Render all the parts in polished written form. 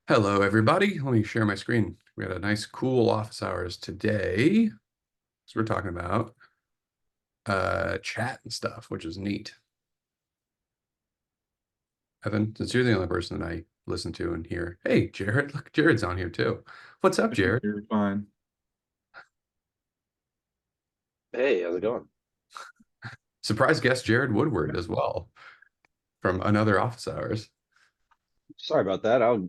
Hello, everybody. Let me share my screen. We had a nice, cool office hours today. So we're talking about chat and stuff, which is neat. Evan, since you're the only person that I listen to and hear, hey, Jared, look, Jared's on here too. What's up, Jared? You're fine. Hey, how's it going? Surprise guest Jared Woodward as well from another office hours. Sorry about that. I'll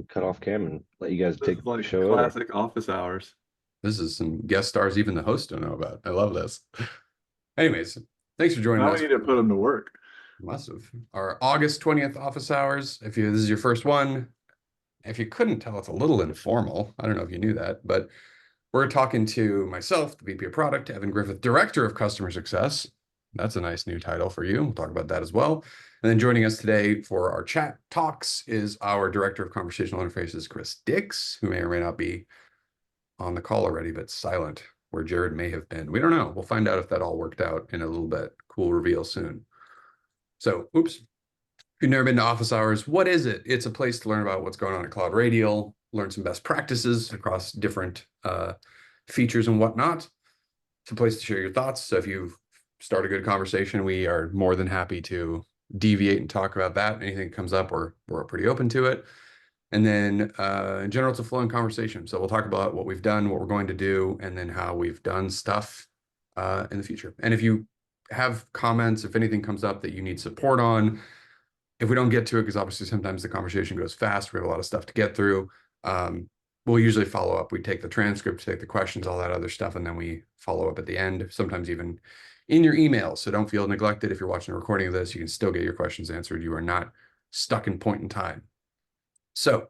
cut off cam and let you guys This take is the like show over. classic office hours. This is some guest stars even the host don't know about. I love this. Anyways, thanks for joining Now we us. need to put them to work. Must have. Our August 20th office hours. If you this is your first one, if you couldn't tell, it's a little informal. I don't know if you knew that, but we're talking to myself, the VP of Product, Evan Griffith, Director of Customer Success. That's a nice new title for you. We'll talk about that as well. And then joining us today for our chat talks is our Director of Conversational Interfaces, Chris Dix, who may or may not be on the call already, but silent, where Jared may have been. We don't know. We'll find out if that all worked out in a little bit. Cool reveal soon. So, oops. If you've never been to office hours, what is it? It's a place to learn about what's going on at CloudRadial, learn some best practices across different features and whatnot. It's a place to share your thoughts. So if you start a good conversation, we are more than happy to deviate and talk about that. Anything that comes up, we're pretty open to it. And then in general, it's a flowing conversation. So we'll talk about what we've done, what we're going to do, and then how we've done stuff in the future. And if you have comments, if anything comes up that you need support on, if we don't get to it, because obviously sometimes the conversation goes fast, we have a lot of stuff to get through. We'll usually follow up. We take the transcript, take the questions, all that other stuff, and then we follow up at the end, sometimes even in your emails. So don't feel neglected. If you're watching a recording of this, you can still get your questions answered. You are not stuck in point in time. So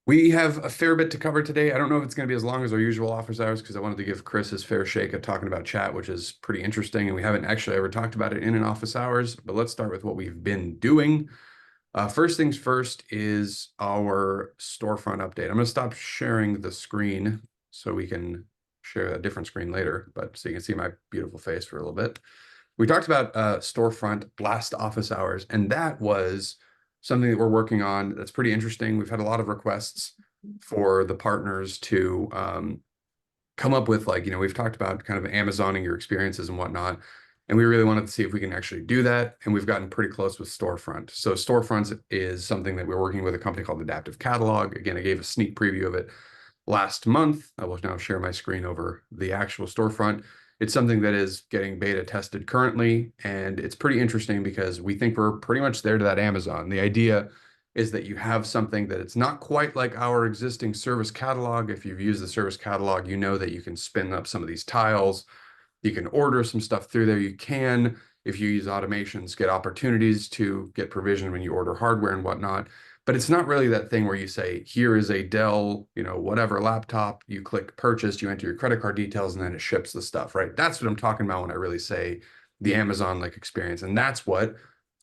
we have a fair bit to cover today. I don't know if it's going to be as long as our usual office hours because I wanted to give Chris his fair shake at talking about chat, which is pretty interesting. And we haven't actually ever talked about it in an office hours, but let's start with what we've been doing. First things first is our storefront update. I'm going to stop sharing the screen so we can share a different screen later, but so you can see my beautiful face for a little bit. We talked about storefront last office hours, and that was something that we're working on that's pretty interesting. We've had a lot of requests for the partners to come up with, like, we've talked about kind of Amazoning your experiences and whatnot. And we really wanted to see if we can actually do that. And we've gotten pretty close with Storefront. So Storefront is something that we're working with a company called Adaptive Catalog. Again, I gave a sneak preview of it last month. I will now share my screen over the actual Storefront. It's something that is getting beta tested currently. And it's pretty interesting because we think we're pretty much there to that Amazon. The idea is that you have something that it's not quite like our existing service catalog. If you've used the service catalog, you know that you can spin up some of these tiles. You can order some stuff through there. You can, if you use automations, get opportunities to get provision when you order hardware and whatnot. But it's not really that thing where you say, here is a Dell, whatever laptop, you click purchase, you enter your credit card details, and then it ships the stuff, right? That's what I'm talking about when I really say the Amazon-like experience. And that's what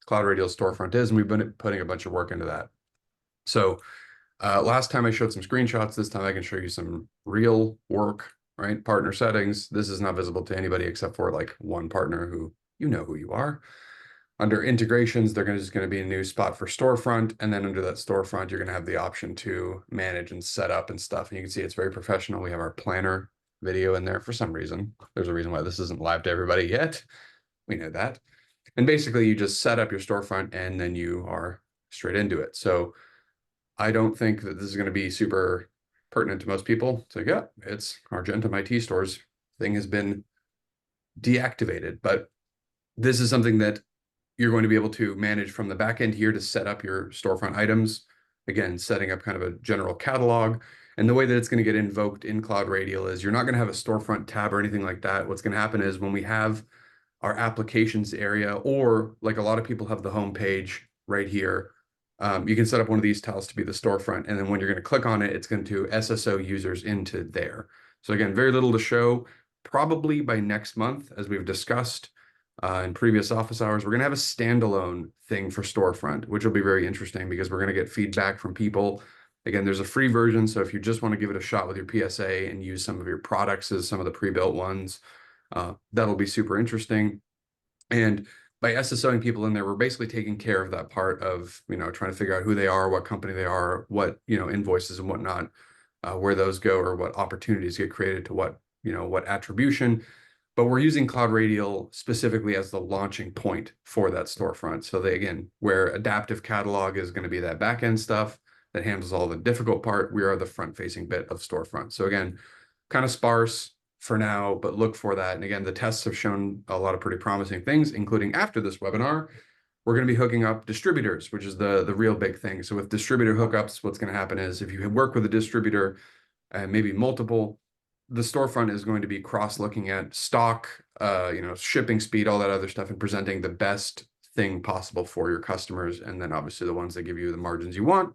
CloudRadial Storefront is. And we've been putting a bunch of work into that. So last time I showed some screenshots. This time I can show you some real work, right? Partner settings. This is not visible to anybody except for like one partner who you know who you are. Under integrations, just going to be a new spot for storefront. And then under that storefront, you're going to have the option to manage and set up and stuff. And you can see it's very professional. We have our planner video in there for some reason. There's a reason why this isn't live to everybody yet. We know that. And basically you just set up your storefront and then you are straight into it. So I don't think that this is going to be super pertinent to most people. So yeah, it's Argentum IT stores thing has been deactivated, but this is something that you're going to be able to manage from the back end here to set up your storefront items. Again, setting up kind of a general catalog. And the way that it's going to get invoked in CloudRadial is you're not going to have a storefront tab or anything like that. What's going to happen is when we have our applications area, or like a lot of people have the home page right here, you can set up one of these tiles to be the storefront. And then when you're going to click on it, it's going to SSO users into there. So again, very little to show. Probably by next month, as we've discussed in previous office hours, we're going to have a standalone thing for storefront, which will be very interesting because we're going to get feedback from people. Again, there's a free version. So if you just want to give it a shot with your PSA and use some of your products as some of the pre-built ones, that'll be super interesting. And by SSOing people in there, we're basically taking care of that part of, trying to figure out who they are, what company they are, what, invoices and whatnot, where those go, or what opportunities get created to what attribution. But we're using CloudRadial specifically as the launching point for that storefront. So again, where adaptive catalog is going to be that back end stuff that handles all the difficult part, we are the front facing bit of storefront. So again, kind of sparse for now, but look for that. And again, the tests have shown a lot of pretty promising things, including after this webinar, we're going to be hooking up distributors, which is the real big thing. So with distributor hookups, what's going to happen is if you work with a distributor and maybe multiple, the storefront is going to be cross-looking at stock, shipping speed, all that other stuff, and presenting the best thing possible for your customers. And then obviously the ones that give you the margins you want,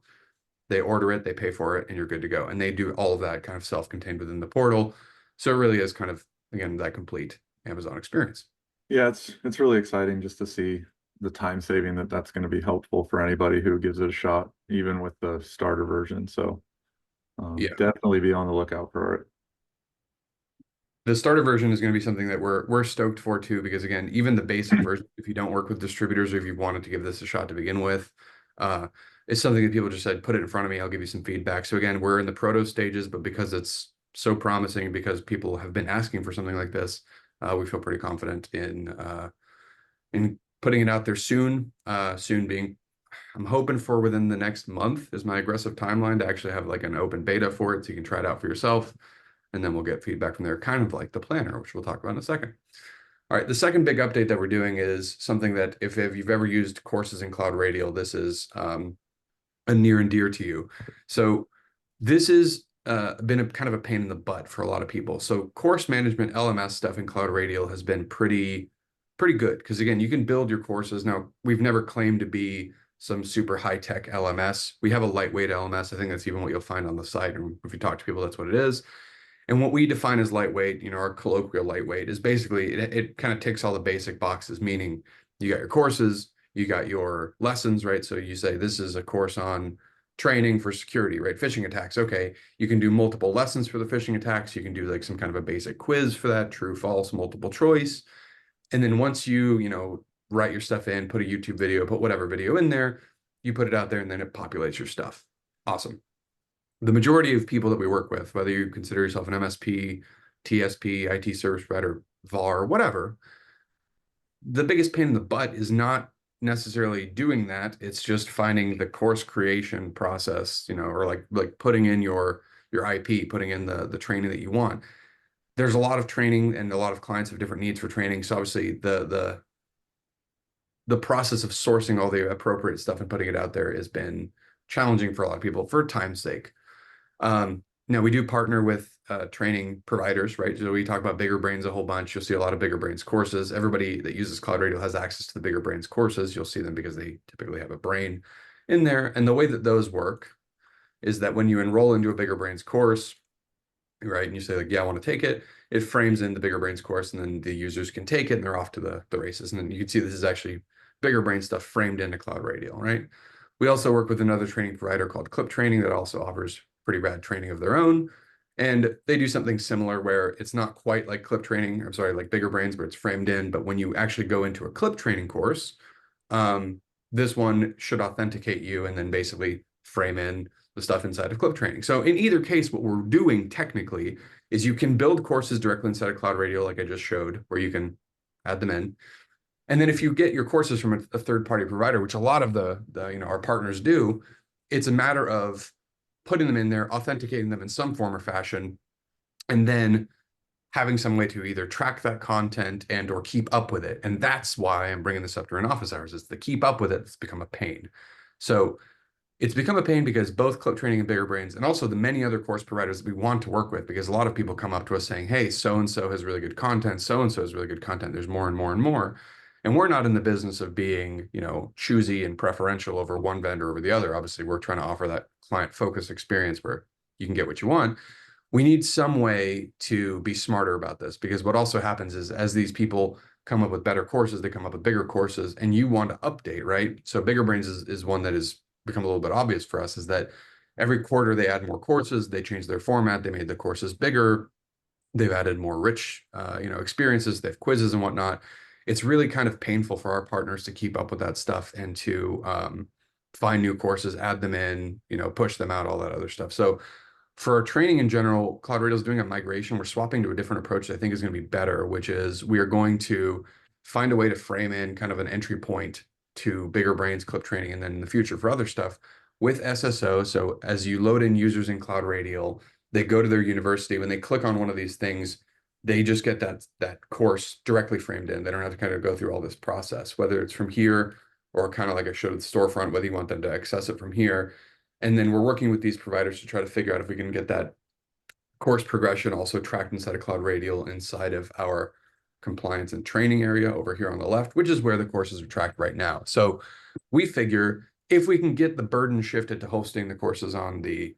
they order it, they pay for it, and you're good to go. And they do all of that kind of self-contained within the portal. So it really is kind of, again, that complete Amazon experience. Yeah, it's really exciting just to see the time saving that's going to be helpful for anybody who gives it a shot, even with the starter version. So Yeah. definitely be on the lookout for it. The starter version is going to be something that we're stoked for too, because again, even the basic version, if you don't work with distributors or if you wanted to give this a shot to begin with, it's something that people just said, put it in front of me, I'll give you some feedback. So again, we're in the proto stages, but because it's so promising, because people have been asking for something like this, we feel pretty confident in putting it out there soon. Soon being, I'm hoping for within the next month is my aggressive timeline to actually have like an open beta for it, so you can try it out for yourself. And then we'll get feedback from there, kind of like the planner, which we'll talk about in a second. All right, the second big update that we're doing is something that if you've ever used courses in CloudRadial, this is a near and dear to you. So this has been a kind of a pain in the butt for a lot of people. So course management, LMS stuff in CloudRadial has been pretty good, because again, you can build your courses. Now, we've never claimed to be some super high-tech LMS. We have a lightweight LMS. I think that's even what you'll find on the site. And if you talk to people, that's what it is. And what we define as lightweight, our colloquial lightweight, is basically it kind of ticks all the basic boxes, meaning you got your courses, you got your lessons, right? So you say this is a course on training for security, right? Phishing attacks. Okay, you can do multiple lessons for the phishing attacks. You can do like some kind of a basic quiz for that, true, false, multiple choice. And then once you write your stuff in, put a YouTube video, put whatever video in there, you put it out there and then it populates your stuff. Awesome. The majority of people that we work with, whether you consider yourself an MSP, TSP, IT service provider, VAR, whatever, the biggest pain in the butt is not necessarily doing that. It's just finding the course creation process, or like putting in your IP, putting in the training that you want. There's a lot of training and a lot of clients have different needs for training. So obviously the process of sourcing all the appropriate stuff and putting it out there has been challenging for a lot of people for time's sake. Now we do partner with training providers, right? So we talk about Bigger Brains a whole bunch. You'll see a lot of Bigger Brains courses. Everybody that uses CloudRadial has access to the Bigger Brains courses. You'll see them because they typically have a brain in there. And the way that those work is that when you enroll into a Bigger Brains course, right, and you say like, yeah, I want to take it, it frames in the Bigger Brains course, and then the users can take it and they're off to the races. And then you can see this is actually Bigger Brain stuff framed into CloudRadial, right? We also work with another training provider called Clip Training that also offers pretty rad training of their own. And they do something similar where it's not quite like Clip Training, I'm sorry, like Bigger Brains, where it's framed in. But when you actually go into a Clip Training course, this one should authenticate you and then basically frame in the stuff inside of Clip Training. So in either case, what we're doing technically is you can build courses directly inside of CloudRadial, like I just showed, where you can add them in. And then if you get your courses from a third-party provider, which a lot of our partners do, it's a matter of putting them in there, authenticating them in some form or fashion, and then having some way to either track that content and or keep up with it. And that's why I'm bringing this up during office hours, is to keep up with it. It's become a pain. So it's become a pain because both Clip Training and Bigger Brains, and also the many other course providers that we want to work with, because a lot of people come up to us saying, hey, so-and-so has really good content, so-and-so has really good content, there's more and more and more. And we're not in the business of being, choosy and preferential over one vendor over the other. Obviously, we're trying to offer that client-focused experience where you can get what you want. We need some way to be smarter about this, because what also happens is as these people come up with better courses, they come up with bigger courses, and you want to update, right? So Bigger Brains is one that has become a little bit obvious for us, is that every quarter they add more courses, they change their format, they made the courses bigger, they've added more rich, experiences, they have quizzes and whatnot. it's really kind of painful for our partners to keep up with that stuff and to find new courses, add them in, push them out, all that other stuff. So for our training in general, CloudRadial is doing a migration. We're swapping to a different approach that I think is going to be better, which is we are going to find a way to frame in kind of an entry point to Bigger Brains, clip training, and then in the future for other stuff with SSO. So as you load in users in CloudRadial, they go to their university. When they click on one of these things, they just get that course directly framed in. They don't have to kind of go through all this process, whether it's from here or kind of like I showed at the storefront, whether you want them to access it from here. And then we're working with these providers to try to figure out if we can get that course progression also tracked inside of CloudRadial inside of our compliance and training area over here on the left, which is where the courses are tracked right now. So we figure if we can get the burden shifted to hosting the courses on the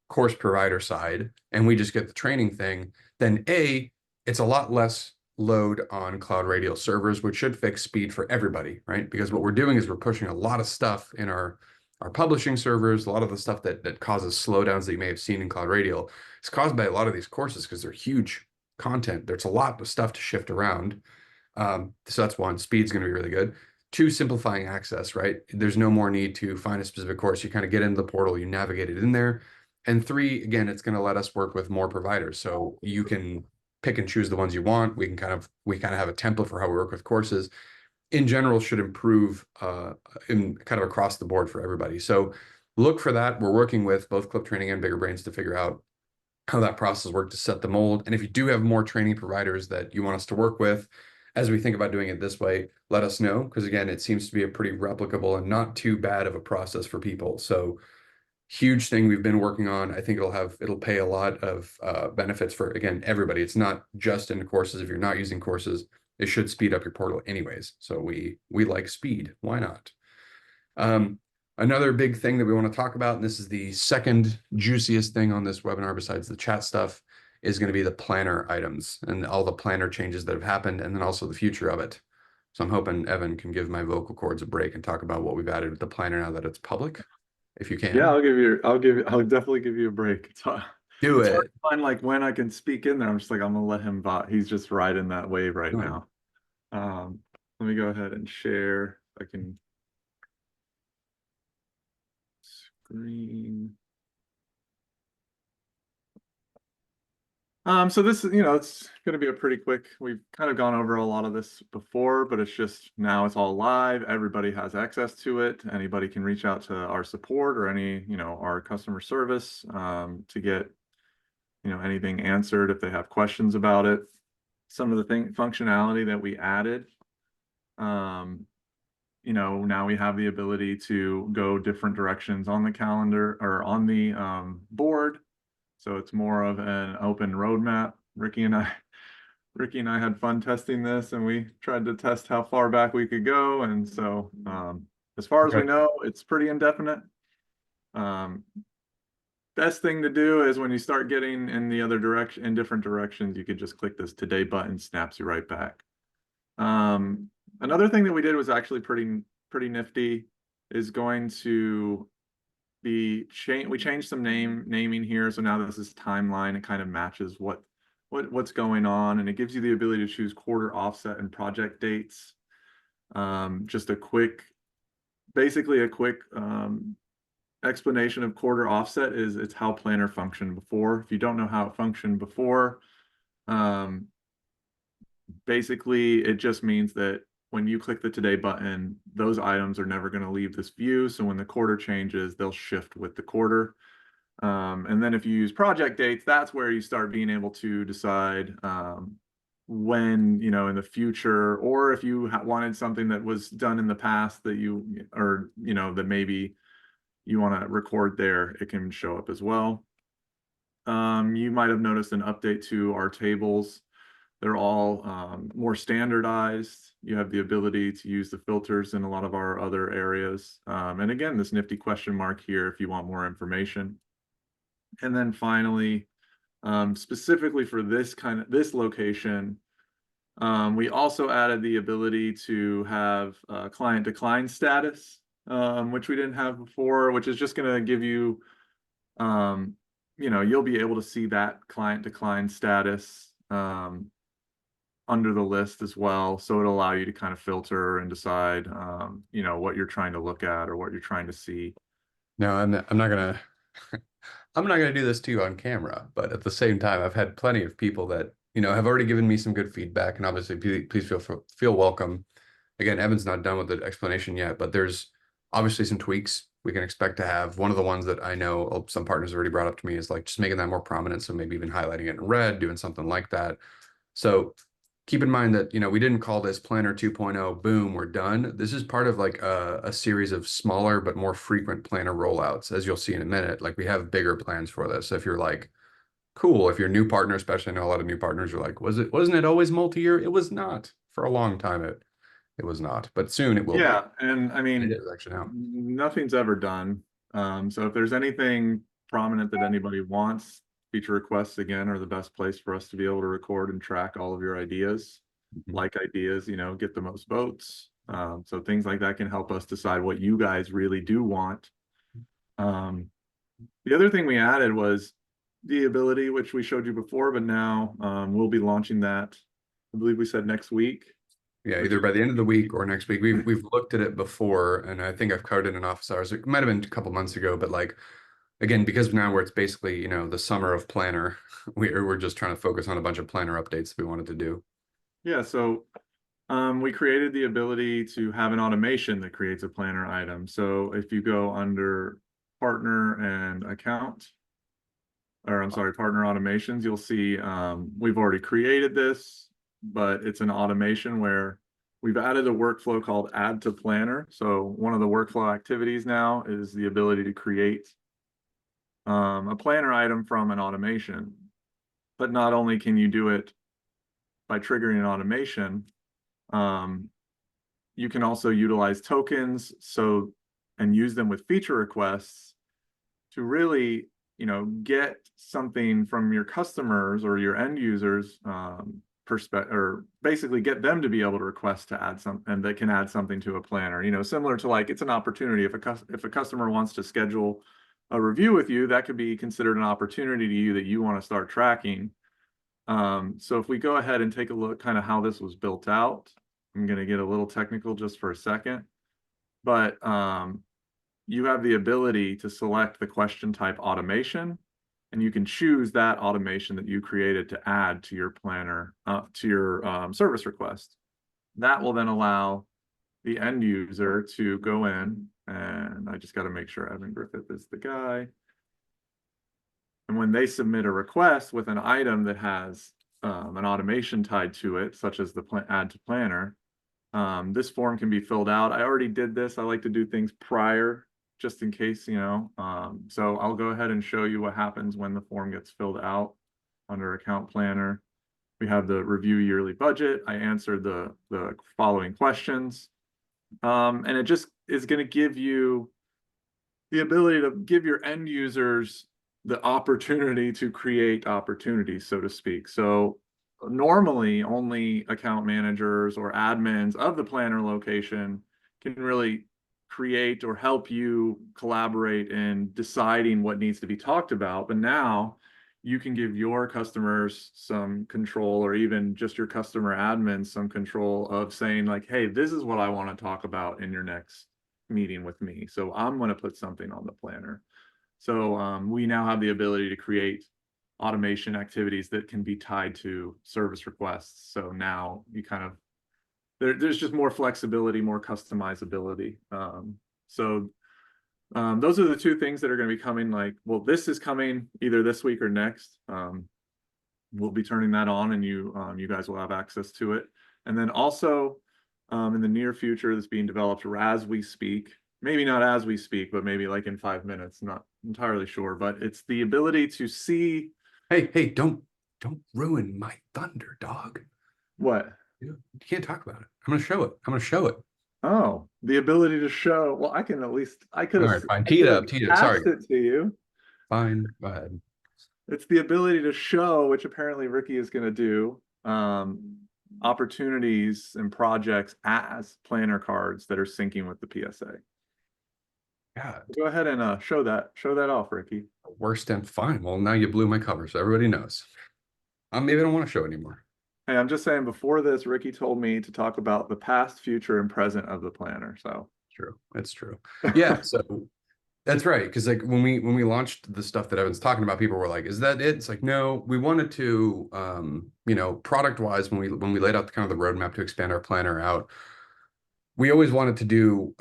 course provider side, and we just get the training thing, then it's a lot less load on CloudRadial servers, which should fix speed for everybody, right? Because what we're doing is we're pushing a lot of stuff in our publishing servers, a lot of the stuff that causes slowdowns that you may have seen in CloudRadial is caused by a lot of these courses because they're huge content. There's a lot of stuff to shift around. So that's one, speed's going to be really good. Two, simplifying access, right? There's no more need to find a specific course. You kind of get into the portal, you navigate it in there. And three, again, it's going to let us work with more providers. So you can pick and choose the ones you want. We kind of have a template for how we work with courses. In general, should improve in kind of across the board for everybody. So look for that. We're working with both Clip Training and Bigger Brains to figure out how that process works to set the mold. And if you do have more training providers that you want us to work with, as we think about doing it this way, let us know. Because again, it seems to be a pretty replicable and not too bad of a process for people. So huge thing we've been working on. I think it'll pay a lot of benefits for, again, everybody. It's not just in courses. If you're not using courses, it should speed up your portal anyways. So we like speed. Why not? Another big thing that we want to talk about, and this is the second juiciest thing on this webinar besides the chat stuff, is going to be the planner items and all the planner changes that have happened, and then also the future of it. So I'm hoping Evan can give my vocal cords a break and talk about what we've added with the planner now that it's public, if you can. Yeah, I'll definitely give you a break. Do it's it. hard to find like when I can speak in there. I'm just like, I'm gonna let him bot. He's just riding that wave right now. Let me go ahead and share. I can screen. So this is, it's going to be a pretty quick, we've kind of gone over a lot of this before, but it's just now it's all live. Everybody has access to it. Anybody can reach out to our support or our customer service to get, anything answered if they have questions about it. Some of the functionality that we added, now we have the ability to go different directions on the calendar or on the board. So it's more of an open roadmap. Ricky and I had fun testing this, and we tried to test how far back we could go. And so as far as we know, it's pretty indefinite. Best thing to do is when you start getting in different directions, you could just click this today button, snaps you right back. Another thing that we did was actually pretty nifty, is going to we changed some naming here. So now this is timeline. It kind of matches what's going on, and it gives you the ability to choose quarter, offset, and project dates. Just basically a quick explanation of quarter offset is it's how Planner functioned before. If you don't know how it functioned before, basically it just means that when you click the today button, those items are never going to leave this view. So when the quarter changes, they'll shift with the quarter. And then if you use project dates, that's where you start being able to decide when, in the future, or if you wanted something that was done in the past that that maybe you want to record there, it can show up as well. You might have noticed an update to our tables. They're all more standardized. You have the ability to use the filters in a lot of our other areas. And again, this nifty question mark here if you want more information. And then finally, specifically for this location, we also added the ability to have client decline status, which we didn't have before, which is just going to give you, you'll be able to see that client decline status under the list as well. So it'll allow you to kind of filter and decide, you know, what you're trying to look at or what you're trying to see. No, I'm not gonna I'm not gonna do this to you on camera, but at the same time, I've had plenty of people that, you know, have already given me some good feedback, and obviously please feel welcome. Again, Evan's not done with the explanation yet, but there's obviously some tweaks we can expect to have. One of the ones that I know some partners already brought up to me is like just making that more prominent. So maybe even highlighting it in red, doing something like that. So keep in mind that, you know, we didn't call this Planner 2.0, boom, we're done. This is part of like a series of smaller but more frequent planner rollouts, as you'll see in a minute. Like we have bigger plans for this. So if you're like, cool, if you're a new partner, especially I know a lot of new partners are like, wasn't it always multi-year? It was not. For a long time it was not, but soon it will be. Yeah, and I It mean, is actually now. nothing's ever done. So if there's anything prominent that anybody wants, feature requests again are the best place for us to be able to record and track all of your ideas. Mhm. Like ideas, you know, get the most votes. So things like that can help us decide what you guys really do want. The other thing we added was the ability, which we showed you before, but now we'll be launching that. I believe we said next week. Yeah, either by the end of the week or next week. We've looked at it before, and I think I've covered it in office hours. It might have been a couple months ago, but like again, because now where it's basically, you know, the summer of planner, we're just trying to focus on a bunch of planner updates we wanted to do. Yeah, so we created the ability to have an automation that creates a planner item. So if you go under partner and account, or I'm sorry, partner automations, you'll see we've already created this, but it's an automation where we've added a workflow called add to planner. So one of the workflow activities now is the ability to create a planner item from an automation. But not only can you do it by triggering an automation, you can also utilize tokens and use them with feature requests to really, you know, get something from your customers or your end users perspective, or basically get them to be able to request to add some, and they can add something to a planner. You know, similar to like it's an opportunity. If a customer wants to schedule a review with you, that could be considered an opportunity to you that you want to start tracking. So if we go ahead and take a look kind of how this was built out, I'm going to get a little technical just for a second, but you have the ability to select the question type automation, and you can choose that automation that you created to add to your planner, to your service request. That will then allow the end user to go in, and I just got to make sure Evan Griffith is the guy. And when they submit a request with an item that has an automation tied to it, such as the add to planner, this form can be filled out. I already did this. I like to do things prior, just in case, you know. So I'll go ahead and show you what happens when the form gets filled out under account planner. We have the review yearly budget. I answered the following questions. And it just is going to give you the ability to give your end users the opportunity to create opportunities, so to speak. So normally only account managers or admins of the planner location can really create or help you collaborate in deciding what needs to be talked about. But now you can give your customers some control, or even just your customer admins some control of saying like, hey, this is what I want to talk about in your next meeting with me. So I'm going to put something on the planner. So we now have the ability to create automation activities that can be tied to service requests. So now you kind of, there's just more flexibility, more customizability. Those are the two things that are going to be coming. Like, well, this is coming either this week or next. We'll be turning that on, and you guys will have access to it. And then also in the near future, that's being developed as we speak. Maybe not as we speak, but maybe like in 5 minutes. Not entirely sure, but it's the ability to see. Hey, don't ruin my thunder, dog. What? You can't talk about it. I'm gonna show it. I'm gonna show it. Oh, the ability to show. Well, I can at least, I could All have right, fine. Tee it up. Sorry. asked it to you. Fine. Go ahead. It's the ability to show, which apparently Ricky is going to do, opportunities and projects as planner cards that are syncing with the PSA. God, Go ahead and show that off, Ricky. worst and fine. Well, now you blew my cover, so everybody knows. Maybe I don't want to show anymore. Hey, I'm just saying, before this, Ricky told me to talk about the past, future, and present of the planner. So True. It's true. Yeah. So that's right. Because like when we launched the stuff that Evan's talking about, people were like, "Is that it?" It's like, no. We wanted to, product wise, when we laid out the kind of the roadmap to expand our planner out, we always wanted to do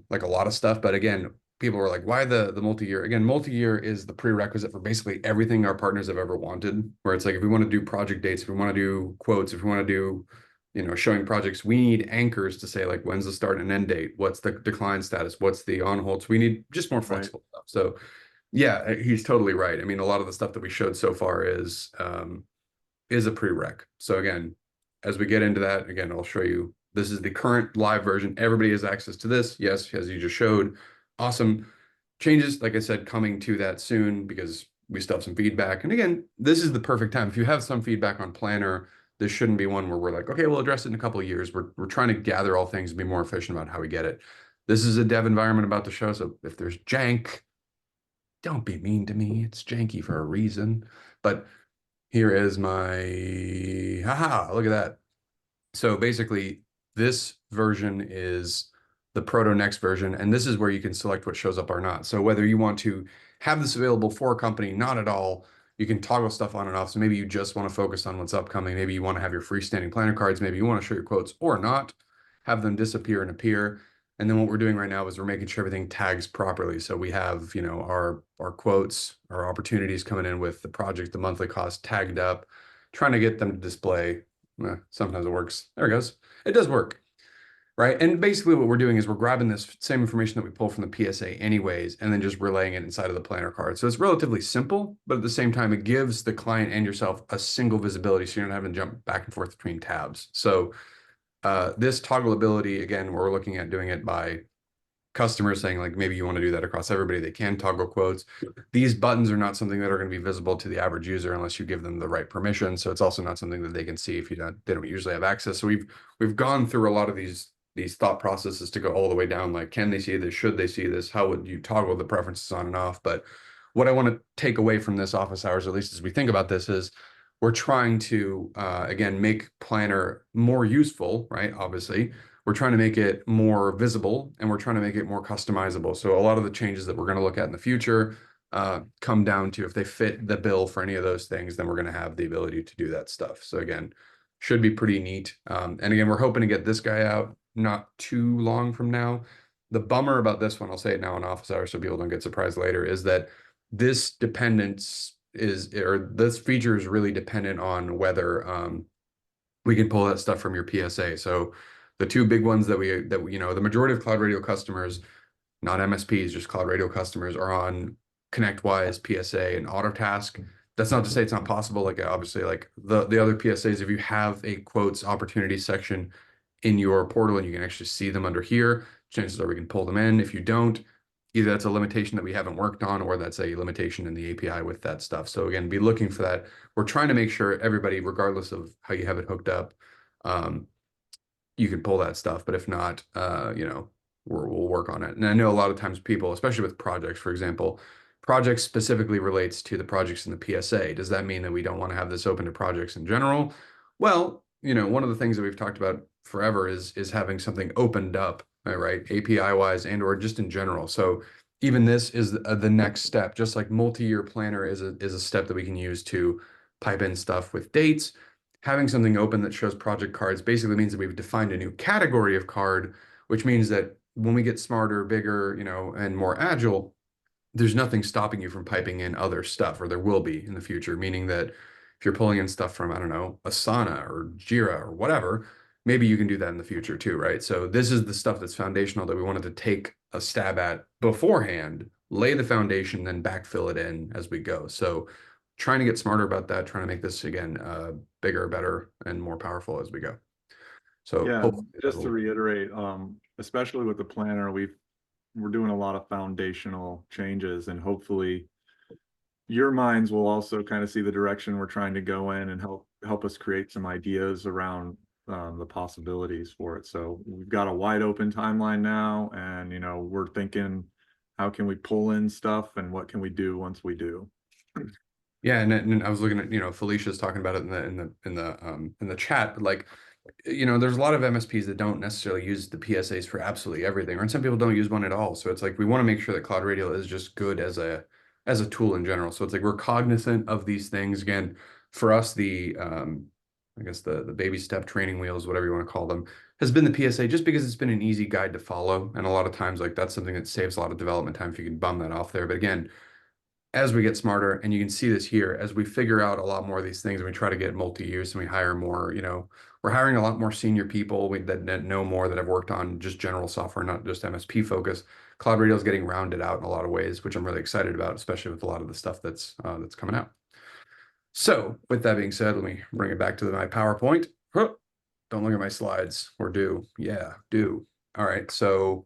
like a lot of stuff. But again, people were like, "Why the multi-year?" Again, multi-year is the prerequisite for basically everything our partners have ever wanted. Where it's like, if we want to do project dates, if we want to do quotes, if we want to do showing projects, we need anchors to say like, when's the start and end date? What's the decline status? What's the on holds? We need just more right. flexible stuff. So yeah, he's totally right. I mean, a lot of the stuff that we showed so far is a prereq. So again, as we get into that, again, I'll show you, this is the current live version. Everybody has access to this. Yes, as you just showed. Awesome. Changes, like I said, coming to that soon because we still have some feedback. And again, this is the perfect time. If you have some feedback on Planner, this shouldn't be one where we're like, okay, we'll address it in a couple of years. We're trying to gather all things and be more efficient about how we get it. This is a dev environment about to show. So if there's jank, don't be mean to me. It's janky for a reason. But here is my, haha, look at that. So basically, this version is the Proto Next version, and this is where you can select what shows up or not. So whether you want to have this available for a company, not at all, you can toggle stuff on and off. So maybe you just want to focus on what's upcoming. Maybe you want to have your freestanding planner cards. Maybe you want to show your quotes or not, have them disappear and appear. And then what we're doing right now is we're making sure everything tags properly. So we have, our quotes, our opportunities coming in with the project, the monthly cost tagged up, trying to get them to display. Sometimes it works. There it goes. It does work, right? And basically what we're doing is we're grabbing this same information that we pull from the PSA anyways, and then just relaying it inside of the planner card. So it's relatively simple, but at the same time, it gives the client and yourself a single visibility, so you're not having to jump back and forth between tabs. So this toggle ability, again, we're looking at doing it by customers saying like, maybe you want to do that across everybody. They can toggle quotes. These buttons are not something that are going to be visible to the average user unless you give them the right permission. So it's also not something that they can see if they don't usually have access. So we've gone through a lot of these thought processes to go all the way down. Like, can they see this? Should they see this? How would you toggle the preferences on and off? But what I want to take away from this office hours, at least as we think about this, is we're trying to again make Planner more useful, right? Obviously, we're trying to make it more visible and we're trying to make it more customizable. So a lot of the changes that we're going to look at in the future come down to if they fit the bill for any of those things, then we're going to have the ability to do that stuff. So again, should be pretty neat. And again, we're hoping to get this guy out not too long from now. The bummer about this one, I'll say it now in office hours so people don't get surprised later, is that this dependence this feature is really dependent on whether we can pull that stuff from your PSA. So the two big ones that the majority of CloudRadial customers, not MSPs, just CloudRadial customers, are on ConnectWise, PSA, and Autotask. That's not to say it's not possible. Like obviously, like the other PSAs, if you have a quotes opportunity section in your portal and you can actually see them under here, chances are we can pull them in. If you don't, either that's a limitation that we haven't worked on or that's a limitation in the API with that stuff. So again, be looking for that. We're trying to make sure everybody, regardless of how you have it hooked up, you can pull that stuff. But if not, we'll work on it. And I know a lot of times people, especially with projects, for example, projects specifically relates to the projects in the PSA. Does that mean that we don't want to have this open to projects in general? Well, one of the things that we've talked about forever is having something opened up, right? API wise and or just in general. So even this is the next step, just like multi-year planner is a step that we can use to pipe in stuff with dates. Having something open that shows project cards basically means that we've defined a new category of card, which means that when we get smarter, bigger, and more agile, there's nothing stopping you from piping in other stuff, or there will be in the future, meaning that if you're pulling in stuff from, I don't know, Asana or Jira or whatever, maybe you can do that in the future too, right? So this is the stuff that's foundational that we wanted to take a stab at beforehand, lay the foundation, then backfill it in as we go. So trying to get smarter about that, trying to make this again bigger, better, and more powerful as we go. So Yeah, hopefully just to reiterate, especially with the planner, we're doing a lot of foundational changes, and hopefully your minds will also kind of see the direction we're trying to go in and help us create some ideas around the possibilities for it. So we've got a wide open timeline now, and we're thinking, how can we pull in stuff and what can we do once we do? Yeah, and I was looking at, Felicia's talking about it in the chat, but like, there's a lot of MSPs that don't necessarily use the PSAs for absolutely everything, or some people don't use one at all. So it's like we want to make sure that CloudRadial is just good as a tool in general. So it's like we're cognizant of these things. Again, for us, I guess the baby step training wheels, whatever you want to call them, has been the PSA just because it's been an easy guide to follow. And a lot of times, like that's something that saves a lot of development time if you can bum that off there. But again, as we get smarter, and you can see this here, as we figure out a lot more of these things and we try to get multi-use and we hire more, we're hiring a lot more senior people that know more, that have worked on just general software, not just MSP focus. CloudRadial is getting rounded out in a lot of ways, which I'm really excited about, especially with a lot of the stuff that's coming out. So with that being said, let me bring it back to my PowerPoint. Huh, don't look at my slides. We're due. Yeah, due. All right, so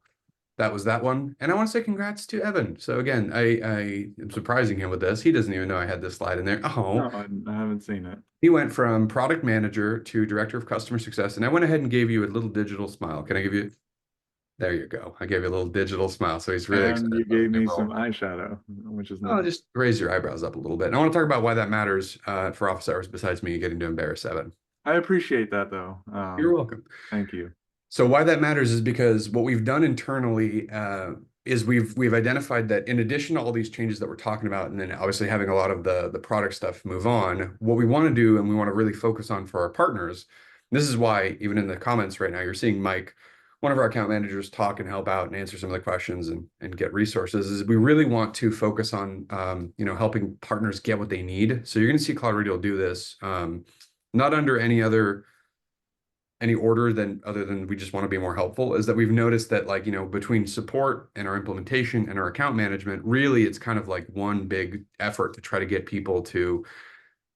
that was that one. And I want to say congrats to Evan. So again, I am surprising him with this. He doesn't even know I had this slide in there. Oh, No, I haven't seen it. he went from product manager to director of customer success. And I went ahead and gave you a little digital smile. Can I give you? There you go. I gave you a little digital smile. So he's really And excited. you gave me some eyeshadow, which is Oh, nice. just raise your eyebrows up a little bit. And I want to talk about why that matters for office hours besides me getting to embarrass Evan. I appreciate that though. You're welcome. Thank you. So why that matters is because what we've done internally is we've identified that in addition to all these changes that we're talking about, and then obviously having a lot of the product stuff move on, what we want to do and we want to really focus on for our partners. This is why even in the comments right now, you're seeing Mike, one of our account managers, talk and help out and answer some of the questions and get resources. Is we really want to focus on helping partners get what they need. So you're going to see CloudRadial do this, not under any order other than we just want to be more helpful. Is that we've noticed that between support and our implementation and our account management, really it's kind of like one big effort to try to get people to,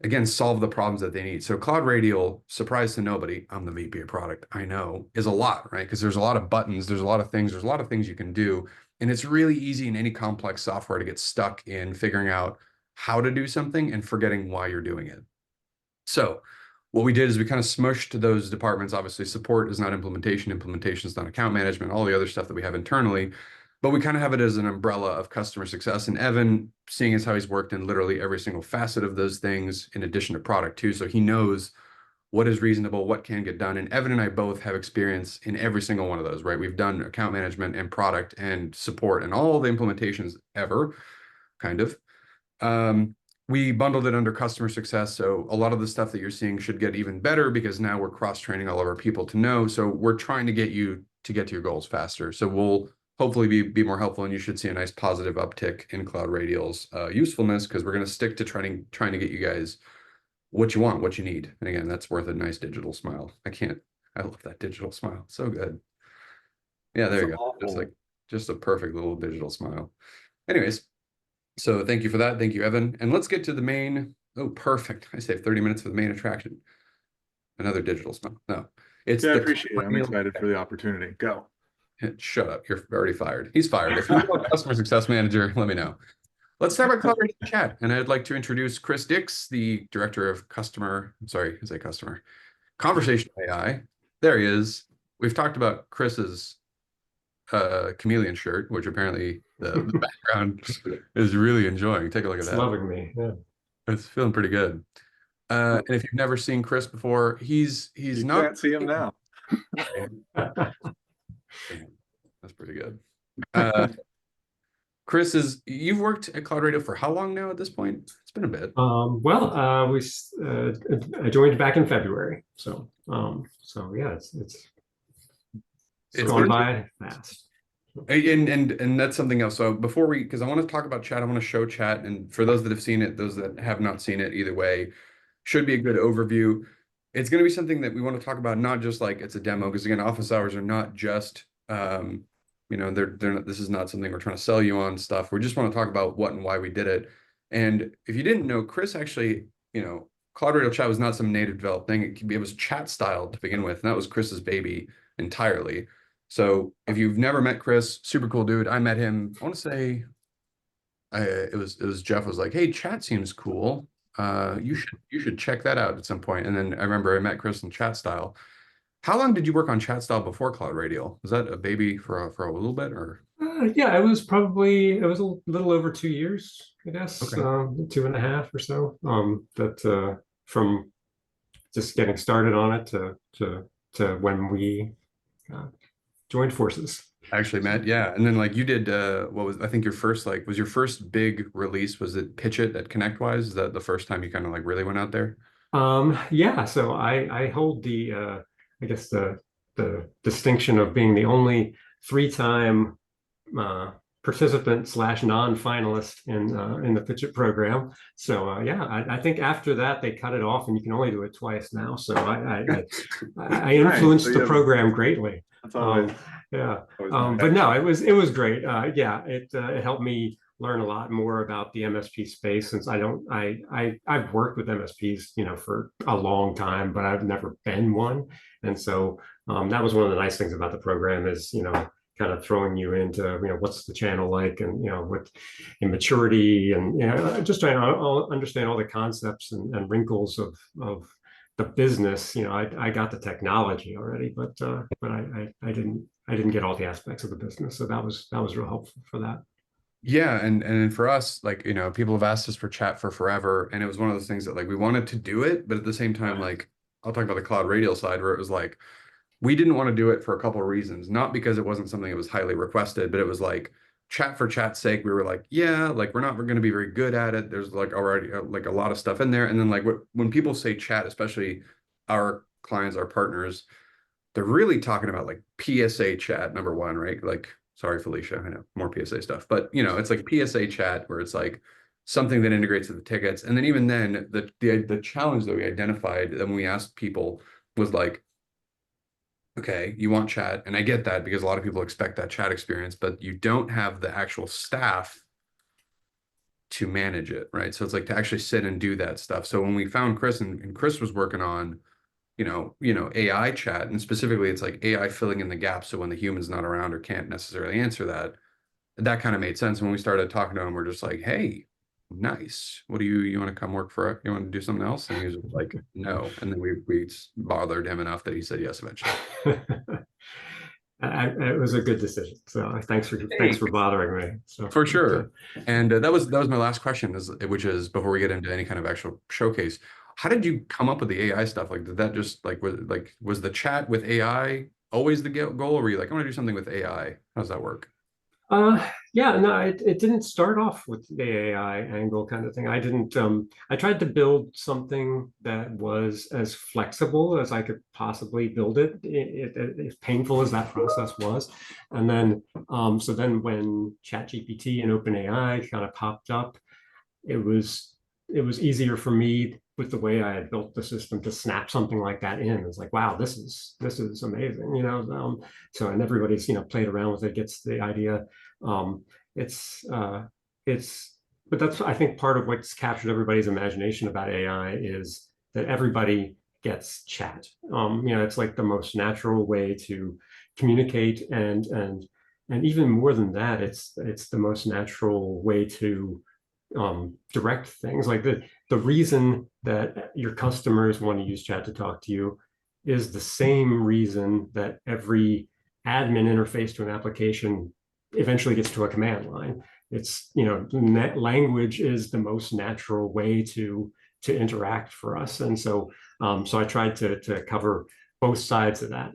again, solve the problems that they need. So CloudRadial, surprise to nobody, I'm the VP of product, I know, is a lot, right? Because there's a lot of buttons, there's a lot of things you can do. And it's really easy in any complex software to get stuck in figuring out how to do something and forgetting why you're doing it. So what we did is we kind of smushed those departments. Obviously, support is not implementation, implementation is not account management, all the other stuff that we have internally, but we kind of have it as an umbrella of customer success. And Evan, seeing as how he's worked in literally every single facet of those things, in addition to product too, so he knows what is reasonable, what can get done. And Evan and I both have experience in every single one of those, right? We've done account management and product and support and all the implementations ever, kind of. We bundled it under customer success. So a lot of the stuff that you're seeing should get even better because now we're cross-training all of our people to know. So we're trying to get you to get to your goals faster. So we'll hopefully be more helpful, and you should see a nice positive uptick in CloudRadial's usefulness, because we're going to stick to trying to get you guys what you want, what you need. And again, that's worth a nice digital smile. I love that digital smile. So good. Yeah, there you go. Just a perfect little digital smile. Anyways. So thank you for that. Thank you, Evan. And let's get to the main. Oh, perfect. I saved 30 minutes for the main attraction. Another digital smile. No, it's I appreciate it. I'm excited for the opportunity. Go. Shut up. You're already fired. He's fired. If you know a customer success manager, let me know. Let's start by CloudRadial Chat. And I'd like to introduce Chris Dix, the director of conversational AI. There he is. We've talked about Chris's chameleon shirt, which apparently the background is really enjoying. Take a look at that. Loving me. Yeah. It's feeling pretty good. And if you've never seen Chris before, he's You not. can't see him now. Damn, that's pretty good. Chris, you've worked at CloudRadial for how long now at this point? It's been a bit. I joined back in February. So yeah, it's going by fast. And that's something else. So because I want to talk about chat, I want to show chat. And for those that have seen it, those that have not seen it, either way, should be a good overview. It's going to be something that we want to talk about, not just like it's a demo, because again, office hours are not just, they're not, this is not something we're trying to sell you on stuff. We just want to talk about what and why we did it. And if you didn't know, Chris actually, CloudRadial Chat was not some native developed thing. It was chat styled to begin with. And that was Chris's baby entirely. So if you've never met Chris, super cool dude. I met him, I want to say, it was Jeff was like, hey, chat seems cool. You should check that out at some point. And then I remember I met Chris in chat style. How long did you work on chat style before CloudRadial? Was that a baby for a little bit, or? Yeah, it was a little over 2 years. I guess, Okay. 2.5 or so. That from just getting started on it to when we uh, joined forces. Actually, Matt, yeah. And then like you did what was I think your first like was your first big release, was it Pitch It at ConnectWise? Is that the first time you kind of like really went out there? Yeah, so I hold the I guess the distinction of being the only 3-time uh, participant slash non-finalist in the Pitch It program. So yeah, I think after that they cut it off, and you can only do it twice now. So I Nice. influenced So the you have, program greatly. that's always, Yeah, always nice. but no, it was great. Yeah, it helped me learn a lot more about the MSP space, since I've worked with MSPs, for a long time, but I've never been one. And so that was one of the nice things about the program is, kind of throwing you into, what's the channel like, and, what immaturity, and, just trying to understand all the concepts and wrinkles of the business. I got the technology already, but I didn't get all the aspects of the business. So that was real helpful for that. Yeah, and for us, like, people have asked us for chat for forever, and it was one of those things that like we wanted to do it, but at the same time, like I'll talk about the CloudRadial side where it was like we didn't want to do it for a couple of reasons. Not because it wasn't something that was highly requested, but it was like chat for chat's sake. We were like, yeah, like we're going to be very good at it. There's like already like a lot of stuff in there. And then like when people say chat, especially our clients, our partners, they're really talking about like PSA chat, number one, right? Like, sorry, Felicia, I know more PSA stuff, but it's like PSA chat where it's like something that integrates with the tickets. And then even then, the challenge that we identified when we asked people was like, okay, you want chat, and I get that because a lot of people expect that chat experience, but you don't have the actual staff to manage it, right? So it's like to actually sit and do that stuff. So when we found Chris, and Chris was working on AI chat, and specifically it's like AI filling in the gaps. So when the human's not around or can't necessarily answer that kind of made sense. When we started talking to him, we're just like, hey, nice. What do you want to come work for? You want to do something else? And he was like, no. And then we bothered him enough that he said yes eventually. It was a good decision. So thanks for bothering me. So For sure. And that was my last question, which is before we get into any kind of actual showcase. How did you come up with the AI stuff? Like, did that just was the chat with AI always the goal, or were you like, I want to do something with AI? How does that work? Yeah, no, it didn't start off with the AI angle kind of thing. I tried to build something that was as flexible as I could possibly build it, as painful as that process was. And then, so then when ChatGPT and OpenAI kind of popped up, it was easier for me with the way I had built the system to snap something like that in. It's like, wow, this is amazing, so, and everybody's, played around with it, gets the idea. Um, it's but that's, I think, part of what's captured everybody's imagination about AI is that everybody gets chat. It's like the most natural way to communicate, and even more than that, it's the most natural way to direct things. Like the reason that your customers want to use chat to talk to you is the same reason that every admin interface to an application eventually gets to a command line. It's, language is the most natural way to interact for us. And so I tried to cover both sides of that.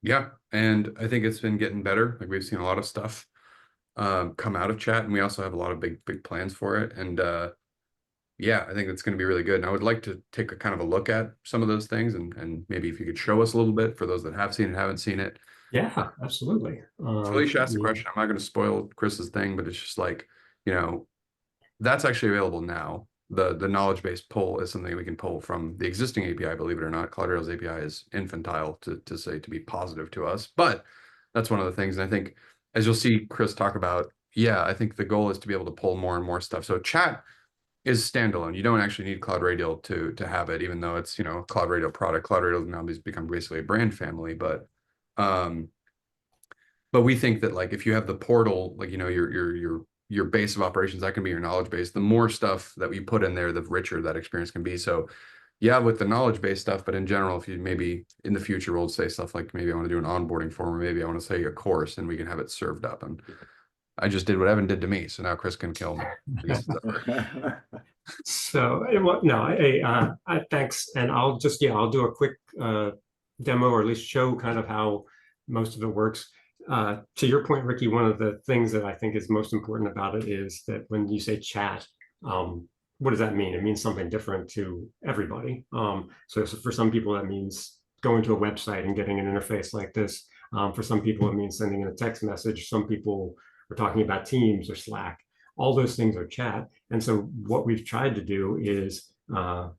Yeah. And I think it's been getting better. Like we've seen a lot of stuff come out of chat, and we also have a lot of big plans for it. And yeah, I think it's going to be really good. And I would like to take a kind of a look at some of those things, and maybe if you could show us a little bit for those that have seen it, haven't seen it. Yeah, absolutely. Felicia asked the question. I'm not going to spoil Chris's thing, but it's just like, that's actually available now. The knowledge base pull is something we can pull from the existing API. Believe it or not, CloudRadial's API is infantile to be positive to us, but that's one of the things. And I think, as you'll see Chris talk about, yeah, I think the goal is to be able to pull more and more stuff. So chat is standalone. You don't actually need CloudRadial to have it, even though it's CloudRadial product. CloudRadial now has become basically a brand family, but we think that like if you have the portal, like your base of operations, that can be your knowledge base. The more stuff that we put in there, the richer that experience can be. So yeah, with the knowledge base stuff, but in general, if you maybe in the future we'll say stuff like maybe I want to do an onboarding form, or maybe I want to say a course, and we can have it served up. And I just did what Evan did to me, so now Chris can kill me. I guess it's over. So, no, thanks. And I'll just, I'll do a quick demo, or at least show kind of how most of it works. To your point, Ricky, one of the things that I think is most important about it is that when you say chat, what does that mean? It means something different to everybody. So for some people, that means going to a website and getting an interface like this. For some people, it means sending in a text message. Some people are talking about Teams or Slack. All those things are chat. And so what we've tried to do is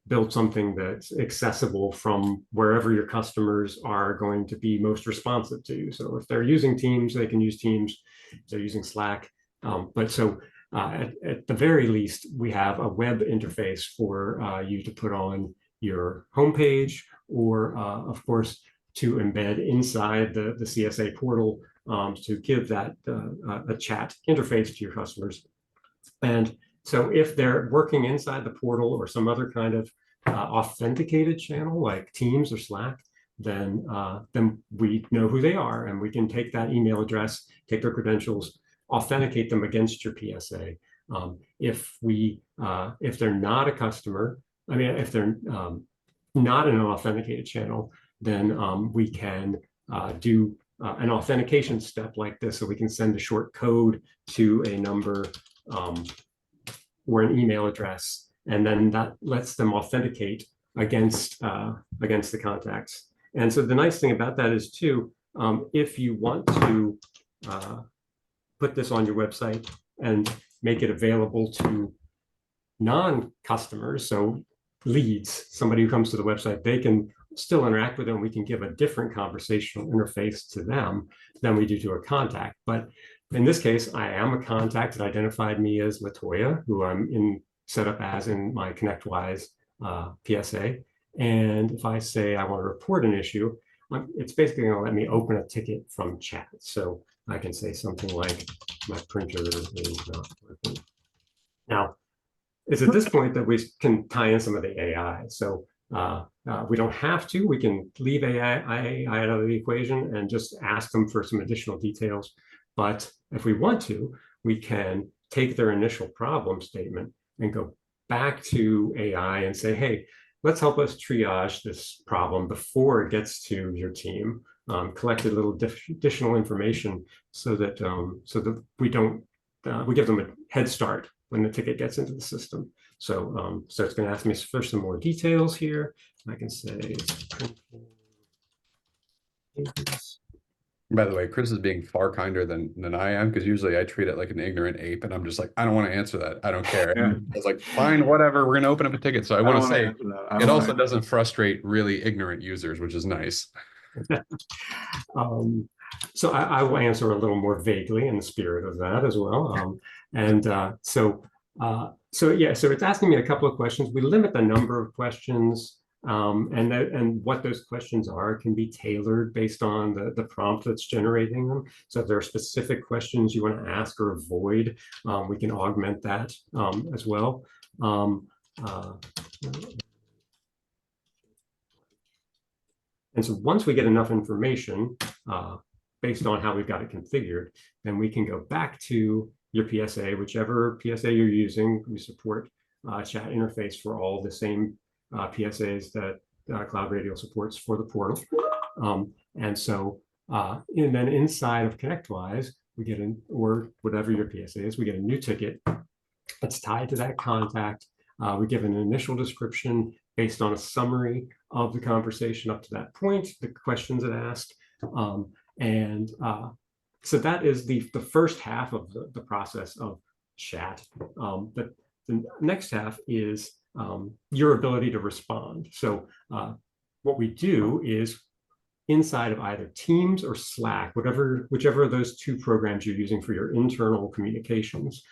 build something that's accessible from wherever your customers are going to be most responsive to. So if they're using Teams, they can use Teams. If they're using Slack. At the very least, we have a web interface for you to put on your homepage, or of course, to embed inside the CSA portal to give that a chat interface to your customers. And so if they're working inside the portal or some other kind of authenticated channel like Teams or Slack, then we know who they are, and we can take that email address, take their credentials, authenticate them against your PSA. If they're not a customer, I mean, if they're not in an authenticated channel, then we can do an authentication step like this. So we can send a short code to a number or an email address, and then that lets them authenticate against the contacts. And so the nice thing about that is too, if you want to put this on your website and make it available to non-customers, so leads, somebody who comes to the website, they can still interact with them. We can give a different conversational interface to them than we do to a contact. But in this case, I am a contact. It identified me as Latoya, who I'm set up as in my ConnectWise PSA. And if I say I want to report an issue, it's basically going to let me open a ticket from chat. So I can say something like, my printer is not working. Now, it's at this point that we can tie in some of the AI. So we don't have to. We can leave AI out of the equation and just ask them for some additional details. But if we want to, we can take their initial problem statement and go back to AI and say, hey, let's help us triage this problem before it gets to your team. Collect a little additional information so that we don't we give them a head start when the ticket gets into the system. So so it's going to ask me for some more details here. I can say, by the way, Chris is being far kinder than I am, because usually I treat it like an ignorant ape, and I'm just like, I don't want to answer that. I don't care. Yeah. I was like, fine, whatever. We're going to open up a ticket. So I want to say, it also doesn't frustrate really ignorant users, which is nice. So I will answer a little more vaguely in the spirit of that as well. So it's asking me a couple of questions. We limit the number of questions, and what those questions are can be tailored based on the prompt that's generating them. So if there are specific questions you want to ask or avoid, we can augment that as well. And so once we get enough information based on how we've got it configured, then we can go back to your PSA, whichever PSA you're using. We support chat interface for all the same PSAs that CloudRadial supports for the portal. And then inside of ConnectWise, we get or whatever your PSA is, we get a new ticket that's tied to that contact. We give an initial description based on a summary of the conversation up to that point, the questions it asked. So that is the first half of the process of chat. But the next half is your ability to respond. So what we do is inside of either Teams or Slack, whichever of those two programs you're using for your internal communications,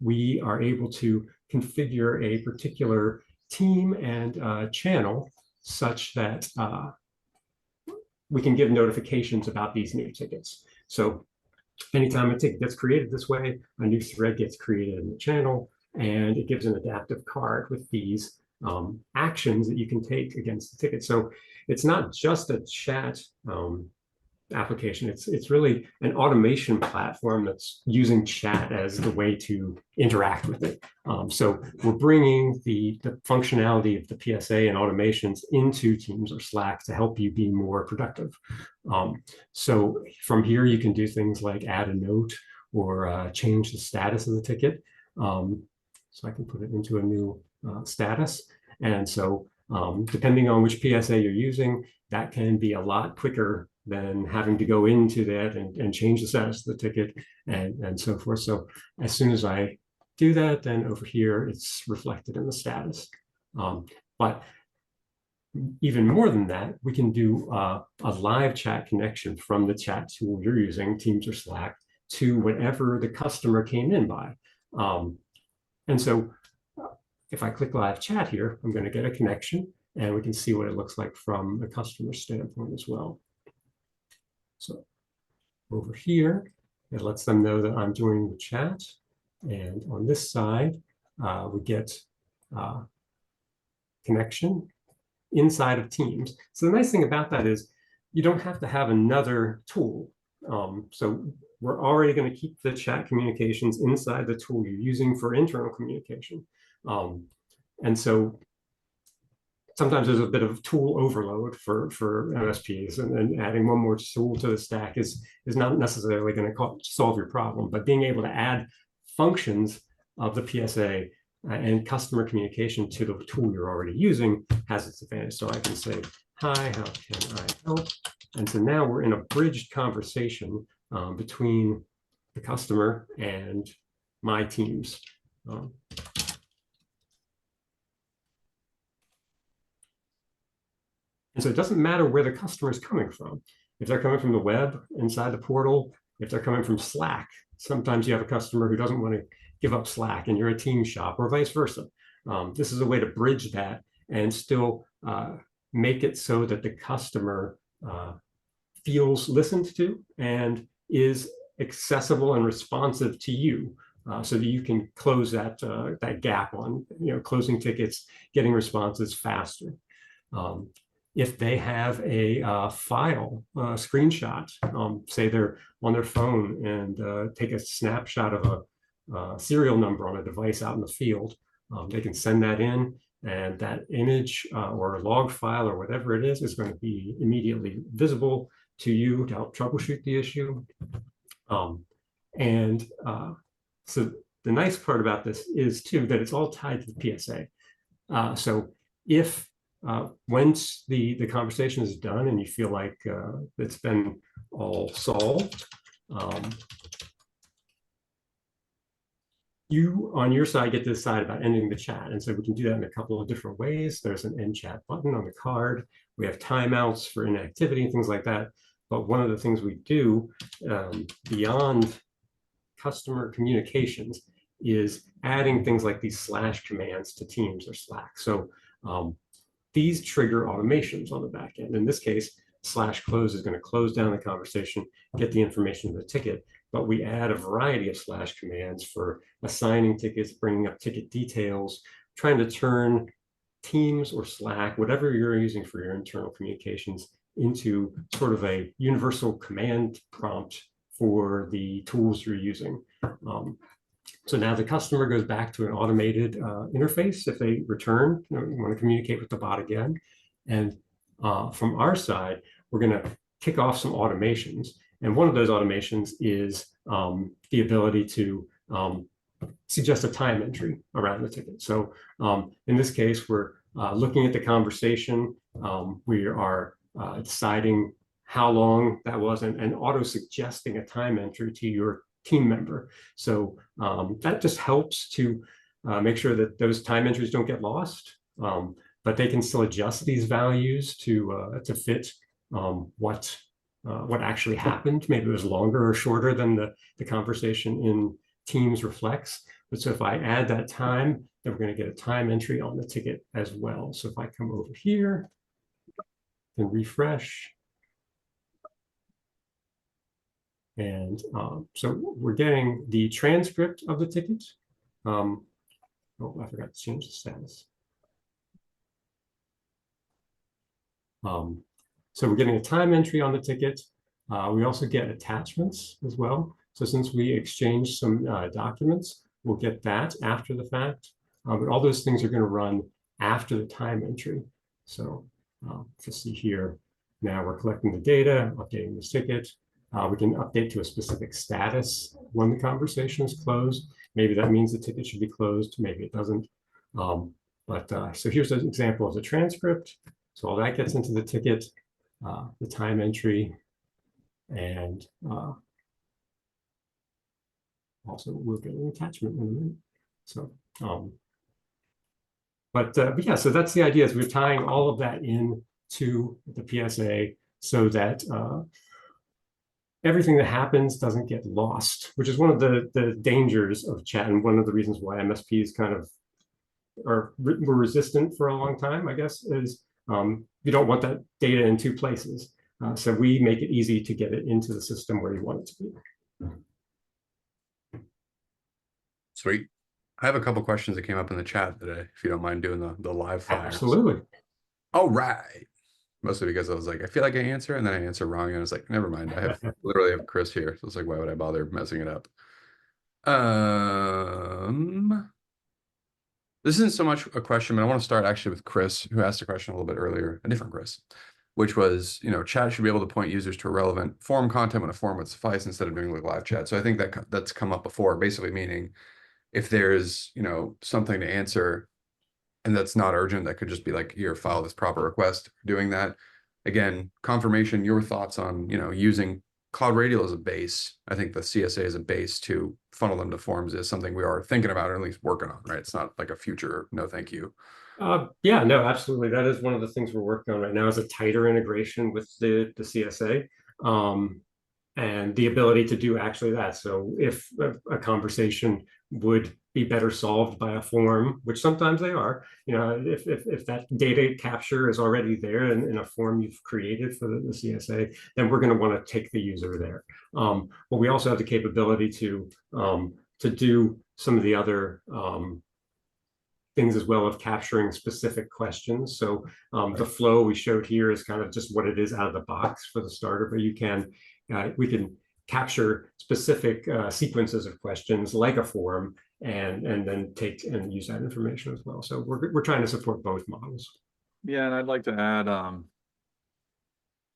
we are able to configure a particular team and channel such that we can give notifications about these new tickets. So anytime a ticket gets created this way, a new thread gets created in the channel, and it gives an adaptive card with these actions that you can take against the ticket. So it's not just a chat application. It's really an automation platform that's using chat as the way to interact with it. So we're bringing the functionality of the PSA and automations into Teams or Slack to help you be more productive. So from here, you can do things like add a note or change the status of the ticket. So I can put it into a new status. And so depending on which PSA you're using, that can be a lot quicker than having to go into that and change the status of the ticket and so forth. So as soon as I do that, then over here, it's reflected in the status. But even more than that, we can do a live chat connection from the chat tool you're using, Teams or Slack, to whatever the customer came in by. And so if I click live chat here, I'm going to get a connection, and we can see what it looks like from the customer standpoint as well. So over here, it lets them know that I'm joining the chat. And on this side, we get connection inside of Teams. So the nice thing about that is you don't have to have another tool. So we're already going to keep the chat communications inside the tool you're using for internal communication. And so sometimes there's a bit of tool overload for MSPs, and adding one more tool to the stack is not necessarily going to solve your problem. But being able to add functions of the PSA and customer communication to the tool you're already using has its advantage. So I can say, hi, how can I help? And so now we're in a bridged conversation between the customer and my teams. And so it doesn't matter where the customer is coming from. If they're coming from the web inside the portal, if they're coming from Slack, sometimes you have a customer who doesn't want to give up Slack and you're a team shop, or vice versa. This is a way to bridge that and still make it so that the customer feels listened to and is accessible and responsive to you, so that you can close that gap on closing tickets, getting responses faster. If they have a file, screenshot, say they're on their phone and take a snapshot of a serial number on a device out in the field, they can send that in, and that image or a log file or whatever it is going to be immediately visible to you to help troubleshoot the issue. So the nice part about this is too that it's all tied to the PSA. So if once the conversation is done and you feel like it's been all solved, you on your side get to decide about ending the chat. And so we can do that in a couple of different ways. There's an end chat button on the card. We have timeouts for inactivity and things like that. But one of the things we do beyond customer communications is adding things like these / commands to Teams or Slack. So these trigger automations on the back end. In this case, /close is going to close down the conversation, get the information to the ticket, but we add a variety of / commands for assigning tickets, bringing up ticket details, trying to turn Teams or Slack, whatever you're using for your internal communications, into sort of a universal command prompt for the tools you're using. So now the customer goes back to an automated interface if they return, want to communicate with the bot again. And from our side, we're going to kick off some automations. And one of those automations is the ability to suggest a time entry around the ticket. So in this case, we're looking at the conversation. We are deciding how long that was and auto-suggesting a time entry to your team member. So that just helps to make sure that those time entries don't get lost, but they can still adjust these values to fit what actually happened. Maybe it was longer or shorter than the conversation in Teams reflects. But so if I add that time, then we're going to get a time entry on the ticket as well. So if I come over here and refresh, and so we're getting the transcript of the ticket. Oh, I forgot to change the status. So we're getting a time entry on the ticket. We also get attachments as well. So since we exchange some documents, we'll get that after the fact. But all those things are going to run after the time entry. So to see here, now we're collecting the data, updating the ticket. We can update to a specific status when the conversation is closed. Maybe that means the ticket should be closed. Maybe it doesn't. So here's an example of the transcript. So all that gets into the ticket, the time entry, and also we'll get an attachment in a minute. So, but yeah, so that's the idea, is we're tying all of that in to the PSA so that everything that happens doesn't get lost, which is one of the dangers of chat, and one of the reasons why MSPs kind of were resistant for a long time, I guess, is you don't want that data in two places. So we make it easy to get it into the system where you want it to be. Sweet. I have a couple questions that came up in the chat today, if you don't mind doing the live fires. Absolutely. All right. Mostly because I was like, I feel like I answer, and then I answer wrong, and I was like, never mind. I literally have Chris here. So it's like, why would I bother messing it up? This isn't so much a question, but I want to start actually with Chris, who asked a question a little bit earlier, a different Chris, which was, chat should be able to point users to a relevant forum content when a forum would suffice instead of doing like live chat. So I think that's come up before, basically meaning if there's, something to answer and that's not urgent, that could just be like, here, file this proper request, doing that. Again, confirmation, your thoughts on, using CloudRadial as a base. I think the CSA as a base to funnel them to forums is something we are thinking about, or at least working on, right? It's not like a future, no, thank you. Yeah, no, absolutely. That is one of the things we're working on right now, is a tighter integration with the CSA. And the ability to do actually that. So if a conversation would be better solved by a form, which sometimes they are, if that data capture is already there in a form you've created for the CSA, then we're going to want to take the user there. But we also have the capability to do some of the other things as well, of capturing specific questions. So the flow we showed here is kind of just what it is out of the box for the starter, but we can capture specific sequences of questions like a forum, and then take and use that information as well. So we're trying to support both models. Yeah, and I'd like to add,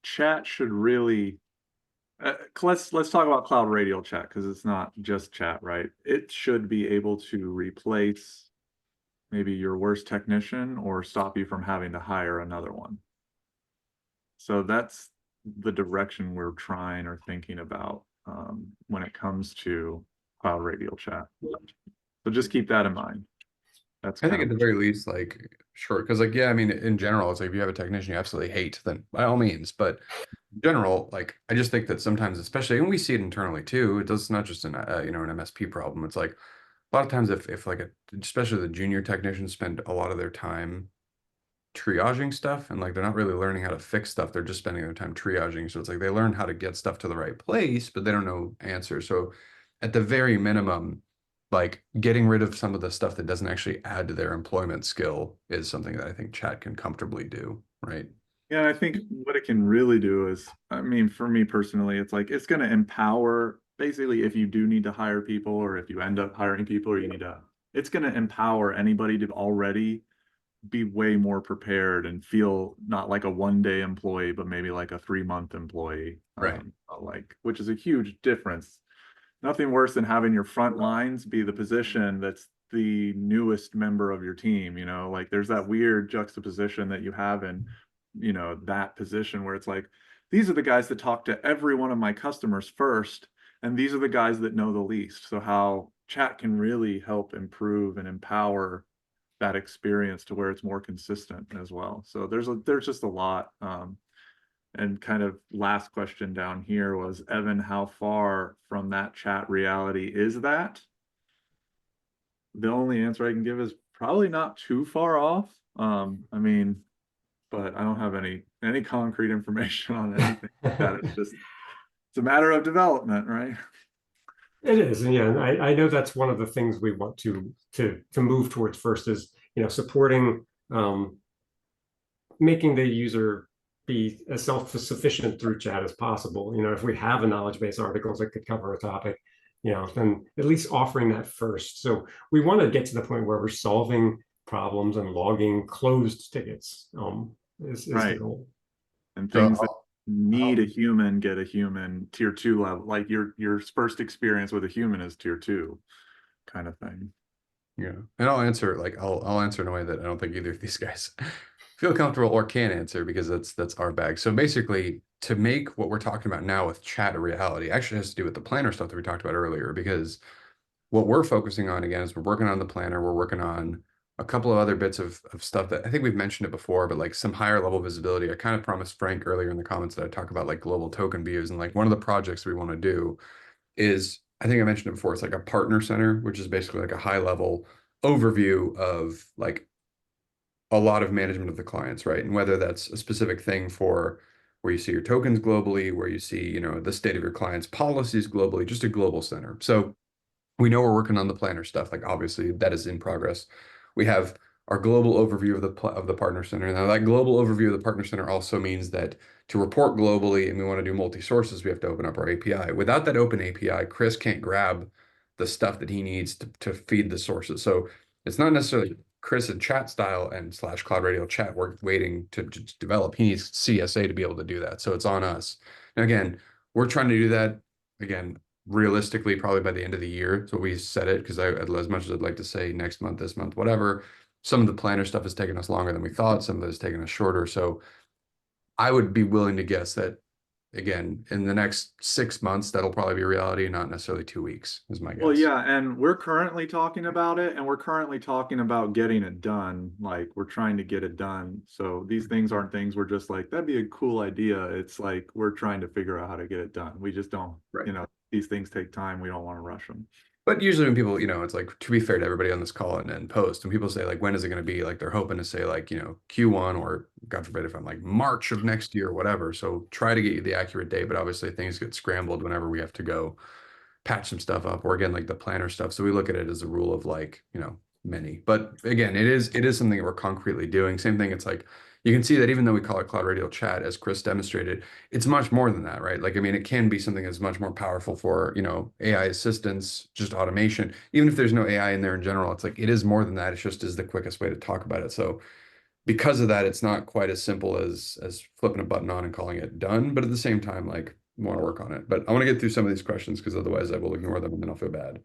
chat should really, let's talk about CloudRadial Chat, because it's not just chat, right? It should be able to replace maybe your worst technician or stop you from having to hire another one. So that's the direction we're trying or thinking about when it comes to CloudRadial Chat. So just keep that in mind. That's I think at the very least, like, sure, because like, yeah, I mean, in general, it's like if you have a technician you absolutely hate, then by all means. But in general, like, I just think that sometimes, especially, and we see it internally too, it does not just an an MSP problem. It's like a lot of times if like especially the junior technicians spend a lot of their time triaging stuff, and like they're not really learning how to fix stuff, they're just spending their time triaging. So it's like they learn how to get stuff to the right place, but they don't know answers. So at the very minimum, like getting rid of some of the stuff that doesn't actually add to their employment skill is something that I think chat can comfortably do, right? Yeah, I think what it can really do is, I mean, for me personally, it's like it's going to empower, basically, if you do need to hire people, or if you end up hiring people, or it's going to empower anybody to already be way more prepared and feel not like a one-day employee, but maybe like a 3-month employee, right? Which is a huge difference. Nothing worse than having your front lines be the position that's the newest member of your team. Like there's that weird juxtaposition that you have in that position where it's like, these are the guys that talk to every one of my customers first, and these are the guys that know the least. So how chat can really help improve and empower that experience to where it's more consistent as well. So there's just a lot. And kind of last question down here was, Evan, how far from that chat reality is that? The only answer I can give is probably not too far off. I mean, but I don't have any concrete information on anything like that. It's a matter of development, right? It is, and yeah, I know that's one of the things we want to move towards first, is supporting making the user be as self-sufficient through chat as possible. If we have a knowledge base articles that could cover a topic, then at least offering that first. So we want to get to the point where we're solving problems and logging closed tickets is the goal. And So things that need a human get a human tier 2 level. Like your first experience with a human is tier 2 kind of thing. Yeah, and I'll answer I'll answer in a way that I don't think either of these guys feel comfortable or can answer, because that's our bag. So basically, to make what we're talking about now with chat a reality actually has to do with the planner stuff that we talked about earlier, because what we're focusing on again is we're working on the planner, we're working on a couple of other bits of stuff that I think we've mentioned it before, but like some higher level visibility. I kind of promised Frank earlier in the comments that I talk about like global token views, and like one of the projects we want to do is, I think I mentioned it before, it's like a partner center, which is basically like a high level overview of like a lot of management of the clients, right? And whether that's a specific thing for where you see your tokens globally, where you see, the state of your clients' policies globally, just a global center. So we know we're working on the planner stuff. Like obviously that is in progress. We have our global overview of the partner center. Now that global overview of the partner center also means that to report globally and we want to do multi-sources, we have to open up our API. Without that open API, Chris can't grab the stuff that he needs to feed the sources. So it's not necessarily Chris and chat style and / CloudRadial Chat we're waiting to develop. He needs CSA to be able to do that. So it's on us. Now again, we're trying to do that again realistically probably by the end of the year. So we set it, because as much as I'd like to say next month, this month, whatever, some of the planner stuff has taken us longer than we thought. Some of it has taken us shorter. So I would be willing to guess that again, in the next 6 months, that'll probably be a reality, not necessarily 2 weeks is my guess. Well, yeah, and we're currently talking about it, and we're currently talking about getting it done. Like we're trying to get it done. So these things aren't things we're just like, that'd be a cool idea. It's like we're trying to figure out how to get it done. We just don't, Right. these things take time. We don't want to rush them. But usually when people, it's like, to be fair to everybody on this call and post, and people say like, when is it going to be? Like they're hoping to say like, Q1 or God forbid if I'm like March of next year or whatever. So try to get you the accurate date, but obviously things get scrambled whenever we have to go patch some stuff up, or again, like the planner stuff. So we look at it as a rule of like, many, but again, it is something that we're concretely doing. Same thing. It's like, you can see that even though we call it CloudRadial Chat, as Chris demonstrated, it's much more than that, right? Like, I mean, it can be something that's much more powerful for, AI assistance, just automation. Even if there's no AI in there in general, it's like, it is more than that. It's just is the quickest way to talk about it. So because of that, it's not quite as simple as flipping a button on and calling it done. But at the same time, like, want to work on it. But I want to get through some of these questions because otherwise I will ignore them and then I'll feel bad.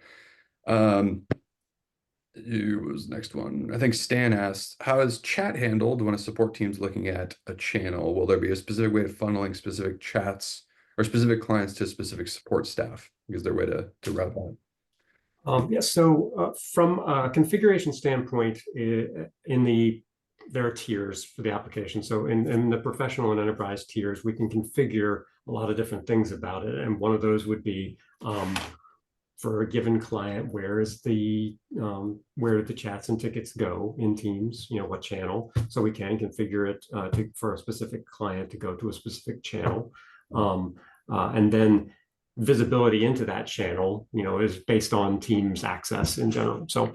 It was next one. I think Stan asked, how is chat handled when a support team's looking at a channel? Will there be a specific way of funneling specific chats or specific clients to specific support staff? Is there a way to route that? Yes. So from a configuration standpoint, there are tiers for the application. So in the professional and enterprise tiers, we can configure a lot of different things about it. And one of those would be for a given client, where the chats and tickets go in Teams, what channel. So we can configure it for a specific client to go to a specific channel. And then visibility into that channel, is based on Teams access in general. So,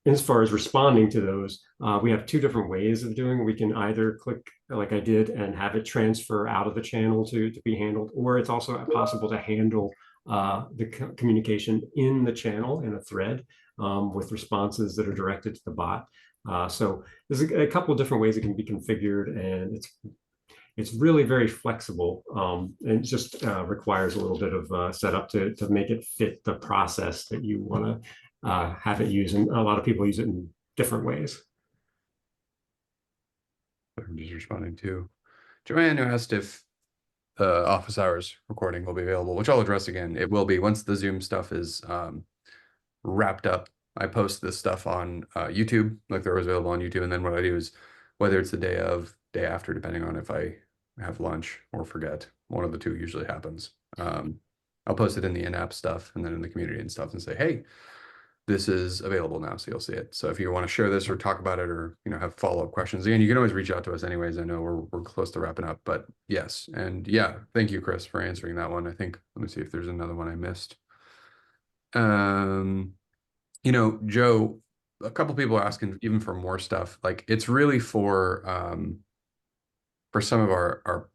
as far as responding to those, we have 2 different ways of doing it. We can either click like I did and have it transfer out of the channel to be handled, or it's also possible to handle the communication in the channel in a thread with responses that are directed to the bot. So there's a couple of different ways it can be configured, and it's really very flexible, and it just requires a little bit of setup to make it fit the process that you want to have it use, and a lot of people use it in different ways. I'm just responding to Joanne, who asked if the office hours recording will be available, which I'll address again. It will be once the Zoom stuff is wrapped up. I post this stuff on YouTube, like they're available on YouTube, and then what I do is, whether it's the day of, day after, depending on if I have lunch or forget, one of the two usually happens. I'll post it in the in-app stuff and then in the community and stuff and say, hey, this is available now, so you'll see it. So if you want to share this or talk about it, or have follow-up questions, again, you can always reach out to us anyways. I know we're close to wrapping up, but yes. And yeah, thank you, Chris, for answering that one. I think, let me see if there's another one I missed. Joe, a couple people are asking even for more stuff. Like it's really for some of our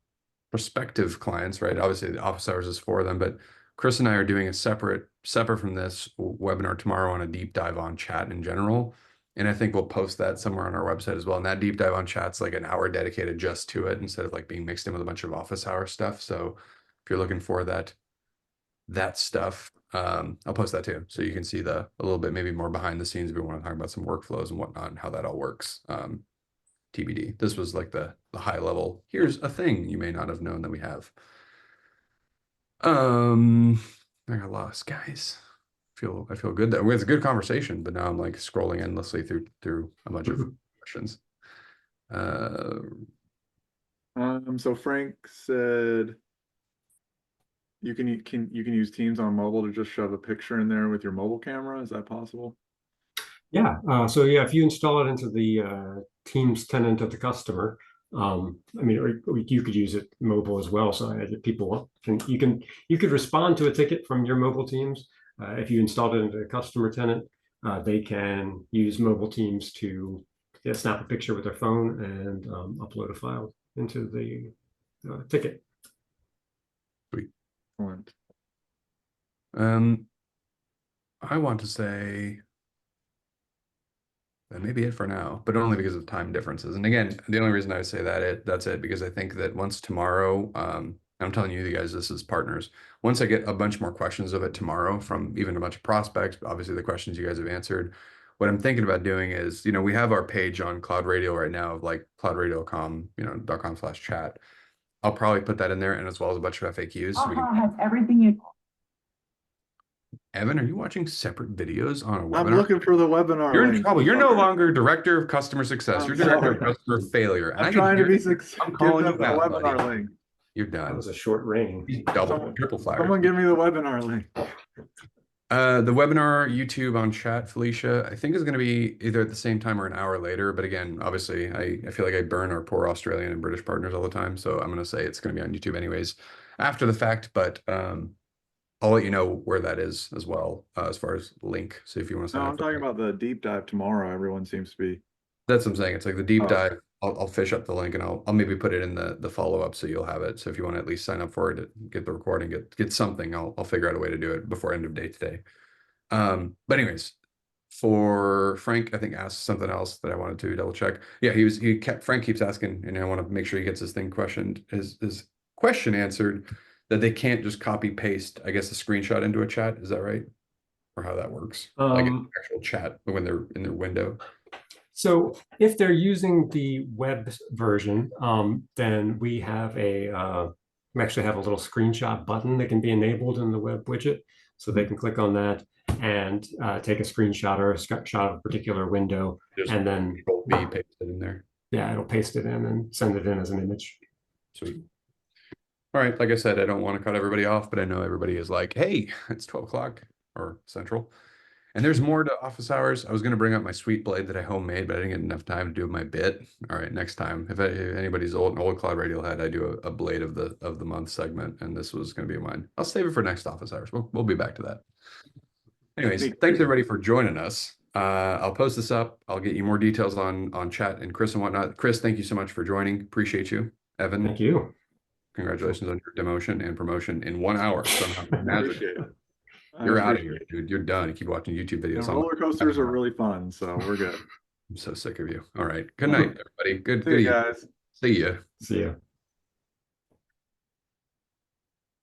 prospective clients, right? Obviously, the office hours is for them, but Chris and I are doing a separate from this webinar tomorrow on a deep dive on chat in general. And I think we'll post that somewhere on our website as well. And that deep dive on chat's like an hour dedicated just to it instead of like being mixed in with a bunch of office hour stuff. So if you're looking for that stuff, I'll post that too. So you can see a little bit, maybe more behind the scenes. If we want to talk about some workflows and whatnot and how that all works. TBD. This was like the high level. Here's a thing you may not have known that we have. I got lost, guys. I feel good that it's a good conversation, but now I'm like scrolling endlessly through a bunch of questions. So Frank said you can use Teams on mobile to just shove a picture in there with your mobile camera. Is that possible? Yeah. So yeah, if you install it into the Teams tenant of the customer, I mean, or you could use it mobile as well. So people you could respond to a ticket from your mobile Teams. If you installed it into a customer tenant, they can use mobile Teams to snap a picture with their phone and upload a file into the ticket. Sweet. Excellent. I want to say that may be it for now, but only because of time differences. And again, the only reason I would say that's it, because I think that once tomorrow, I'm telling you guys this as partners, once I get a bunch more questions of it tomorrow from even a bunch of prospects, obviously the questions you guys have answered, what I'm thinking about doing is, we have our page on CloudRadial right now of like cloudradio.com, .com/chat. I'll probably put that in there, and as well as a bunch of FAQs. So has everything you. Evan, are you watching separate videos on a webinar? I'm looking for the webinar. You're in link. trouble. You're no longer director of customer success. I'm You're director of sorry. customer failure. And I'm I can trying to hear be you. successful. I'm calling Give you them the out, webinar buddy. link. You're That done. was a short reign. Triple flag. Someone give me the webinar link. The webinar YouTube on chat, Felicia, I think is going to be either at the same time or an hour later. But again, obviously, I feel like I burn our poor Australian and British partners all the time. So I'm going to say it's going to be on YouTube anyways after the fact. But I'll let you know where that is as well as far as link. So if you want to sign No, up I'm for talking that. about the deep dive tomorrow. Everyone seems to be. That's what I'm saying. It's like the deep Oh. dive. I'll fish up the link and I'll maybe put it in the follow-up so you'll have it. So if you want to at least sign up for it, get the recording, get something, I'll figure out a way to do it before end of day today. But anyways, for Frank, I think asked something else that I wanted to double check. Yeah, Frank keeps asking, and I want to make sure he gets his thing questioned, his question answered, that they can't just copy paste, I guess, a screenshot into a chat. Is that right? Or how that works? Like an actual chat when they're in their window. So if they're using the web version, then we actually have a little screenshot button that can be enabled in the web widget. So they can click on that and take a screenshot or a shot of a particular window, and then Control-V paste it in there. Yeah, it'll paste it in and send it in as an image. Sweet. All right, like I said, I don't want to cut everybody off, but I know everybody is like, hey, it's 12 o'clock or Central. And there's more to office hours. I was going to bring up my sweet blade that I homemade, but I didn't get enough time to do my bit. All right, next time. If anybody's an old CloudRadial head, I do a blade of the month segment, and this was going to be mine. I'll save it for next office hours. We'll be back to that. Anyways, thanks everybody for joining us. I'll post this up. I'll get you more details on chat and Chris and whatnot. Chris, thank you so much for joining. Appreciate you. Evan, thank you. Congratulations on your demotion and promotion in 1 hour. Somehow. Appreciate it. You're out of here, dude. You're done. You keep watching YouTube videos. Roller coasters are really fun, so we're good. I'm so sick of you. All right. Good night, everybody. Good See you guys. See ya. See ya.